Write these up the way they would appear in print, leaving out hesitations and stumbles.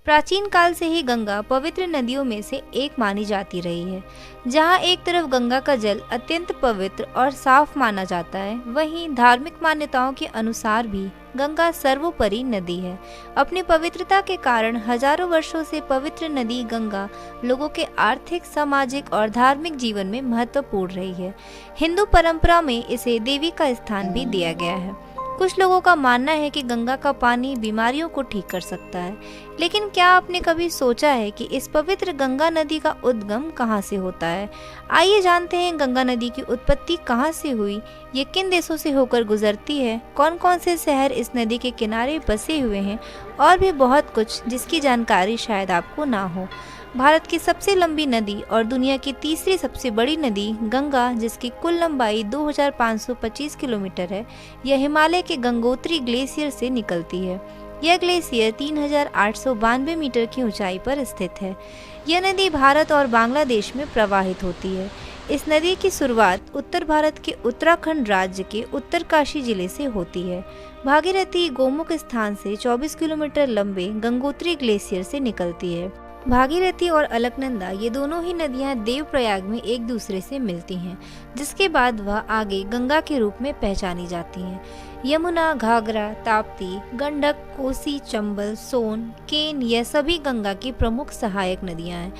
प्राचीन काल से ही गंगा पवित्र नदियों में से एक मानी जाती रही है। जहाँ एक तरफ गंगा का जल अत्यंत पवित्र और साफ माना जाता है, वहीं धार्मिक मान्यताओं के अनुसार भी गंगा सर्वोपरि नदी है। अपनी पवित्रता के कारण हजारों वर्षों से पवित्र नदी गंगा लोगों के आर्थिक, सामाजिक और धार्मिक जीवन में महत्वपूर्ण रही है। हिंदू परंपरा में इसे देवी का स्थान भी दिया गया है। कुछ लोगों का मानना है कि गंगा का पानी बीमारियों को ठीक कर सकता है, लेकिन क्या आपने कभी सोचा है कि इस पवित्र गंगा नदी का उद्गम कहाँ से होता है? आइए जानते हैं गंगा नदी की उत्पत्ति कहाँ से हुई, ये किन देशों से होकर गुजरती है, कौन कौन से शहर इस नदी के किनारे बसे हुए हैं और भी बहुत कुछ जिसकी जानकारी शायद आपको ना हो। भारत की सबसे लंबी नदी और दुनिया की तीसरी सबसे बड़ी नदी गंगा, जिसकी कुल लंबाई 2525 किलोमीटर है, यह हिमालय के गंगोत्री ग्लेशियर से निकलती है। यह ग्लेशियर 3892 मीटर की ऊंचाई पर स्थित है। यह नदी भारत और बांग्लादेश में प्रवाहित होती है। इस नदी की शुरुआत उत्तर भारत के उत्तराखंड राज्य के उत्तरकाशी जिले से होती है। भागीरथी गोमुख स्थान से 24 किलोमीटर लंबे गंगोत्री ग्लेशियर से निकलती है। भागीरथी और अलकनंदा ये दोनों ही नदियां देवप्रयाग में एक दूसरे से मिलती हैं, जिसके बाद वह आगे गंगा के रूप में पहचानी जाती हैं। यमुना, घाघरा, ताप्ती, गंडक, कोसी, चंबल, सोन, केन यह सभी गंगा की प्रमुख सहायक नदियां हैं।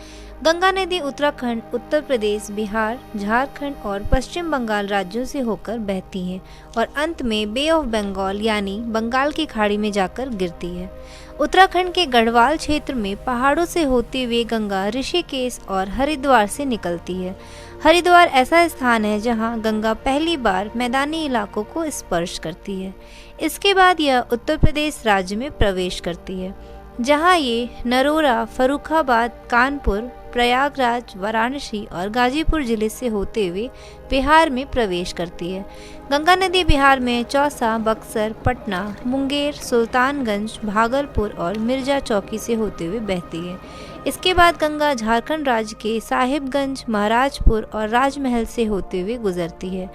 गंगा नदी उत्तराखंड, उत्तर प्रदेश, बिहार, झारखंड और पश्चिम बंगाल राज्यों से होकर बहती है और अंत में बे ऑफ बंगाल यानी बंगाल की खाड़ी में जाकर गिरती है। उत्तराखंड के गढ़वाल क्षेत्र में पहाड़ों से होते हुए गंगा ऋषिकेश और हरिद्वार से निकलती है। हरिद्वार ऐसा स्थान है जहां गंगा पहली बार मैदानी इलाकों को स्पर्श करती है। इसके बाद यह उत्तर प्रदेश राज्य में प्रवेश करती है, जहां ये नरोरा, फर्रुखाबाद, कानपुर, प्रयागराज, वाराणसी और गाजीपुर जिले से होते हुए बिहार में प्रवेश करती है। गंगा नदी बिहार में चौसा, बक्सर, पटना, मुंगेर, सुल्तानगंज, भागलपुर और मिर्जा चौकी से होते हुए बहती है। इसके बाद गंगा झारखंड राज्य के साहिबगंज, महाराजपुर और राजमहल से होते हुए गुजरती है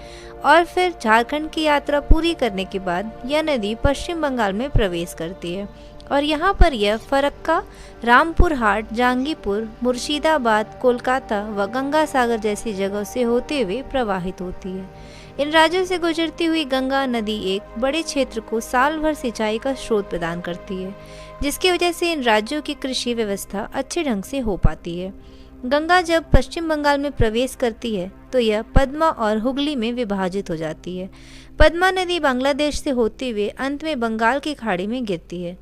और फिर झारखंड की यात्रा पूरी करने के बाद यह नदी पश्चिम बंगाल में प्रवेश करती है और यहाँ पर यह फरक्का, रामपुर हाट, जहांगीरपुर, मुर्शिदाबाद, कोलकाता व गंगा सागर जैसी जगहों से होते हुए प्रवाहित होती है। इन राज्यों से गुजरती हुई गंगा नदी एक बड़े क्षेत्र को साल भर सिंचाई का स्रोत प्रदान करती है, जिसकी वजह से इन राज्यों की कृषि व्यवस्था अच्छे ढंग से हो पाती है। गंगा जब पश्चिम बंगाल में प्रवेश करती है तो यह पद्मा और हुगली में विभाजित हो जाती है। पद्मा नदी बांग्लादेश से होते हुए अंत में बंगाल की खाड़ी में गिरती है।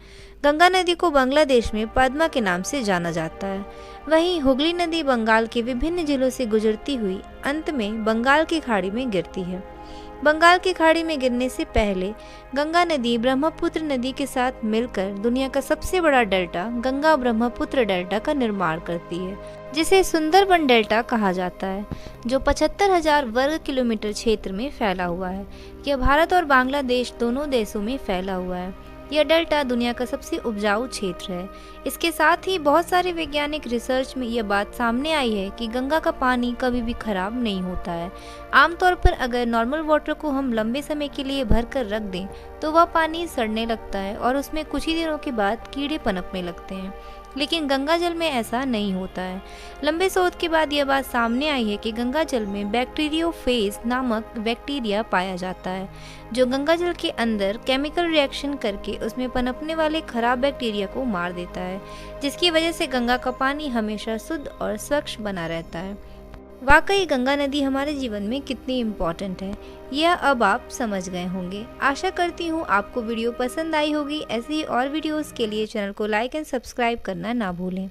गंगा नदी को बांग्लादेश में पद्मा के नाम से जाना जाता है। वहीं हुगली नदी बंगाल के विभिन्न जिलों से गुजरती हुई अंत में बंगाल की खाड़ी में गिरती है। बंगाल की खाड़ी में गिरने से पहले गंगा नदी ब्रह्मपुत्र नदी के साथ मिलकर दुनिया का सबसे बड़ा डेल्टा गंगा ब्रह्मपुत्र डेल्टा का निर्माण करती है, जिसे सुंदरबन डेल्टा कहा जाता है, जो 75,000 वर्ग किलोमीटर क्षेत्र में फैला हुआ है। यह भारत और बांग्लादेश दोनों देशों में फैला हुआ है। यह डेल्टा दुनिया का सबसे उपजाऊ क्षेत्र है। इसके साथ ही बहुत सारे वैज्ञानिक रिसर्च में यह बात सामने आई है कि गंगा का पानी कभी भी खराब नहीं होता है। आमतौर पर अगर नॉर्मल वाटर को हम लंबे समय के लिए भर कर रख दें तो वह पानी सड़ने लगता है और उसमें कुछ ही दिनों के बाद कीड़े पनपने लगते हैं, लेकिन गंगा जल में ऐसा नहीं होता है। लंबे शोध के बाद यह बात सामने आई है कि गंगा जल में बैक्टीरियोफेज नामक बैक्टीरिया पाया जाता है, जो गंगा जल के अंदर केमिकल रिएक्शन करके उसमें पनपने वाले खराब बैक्टीरिया को मार देता है, जिसकी वजह से गंगा का पानी हमेशा शुद्ध और स्वच्छ बना रहता है। वाकई गंगा नदी हमारे जीवन में कितनी इम्पोर्टेंट है, यह अब आप समझ गए होंगे। आशा करती हूँ आपको वीडियो पसंद आई होगी। ऐसी ही और वीडियोस के लिए चैनल को लाइक एंड सब्सक्राइब करना ना भूलें।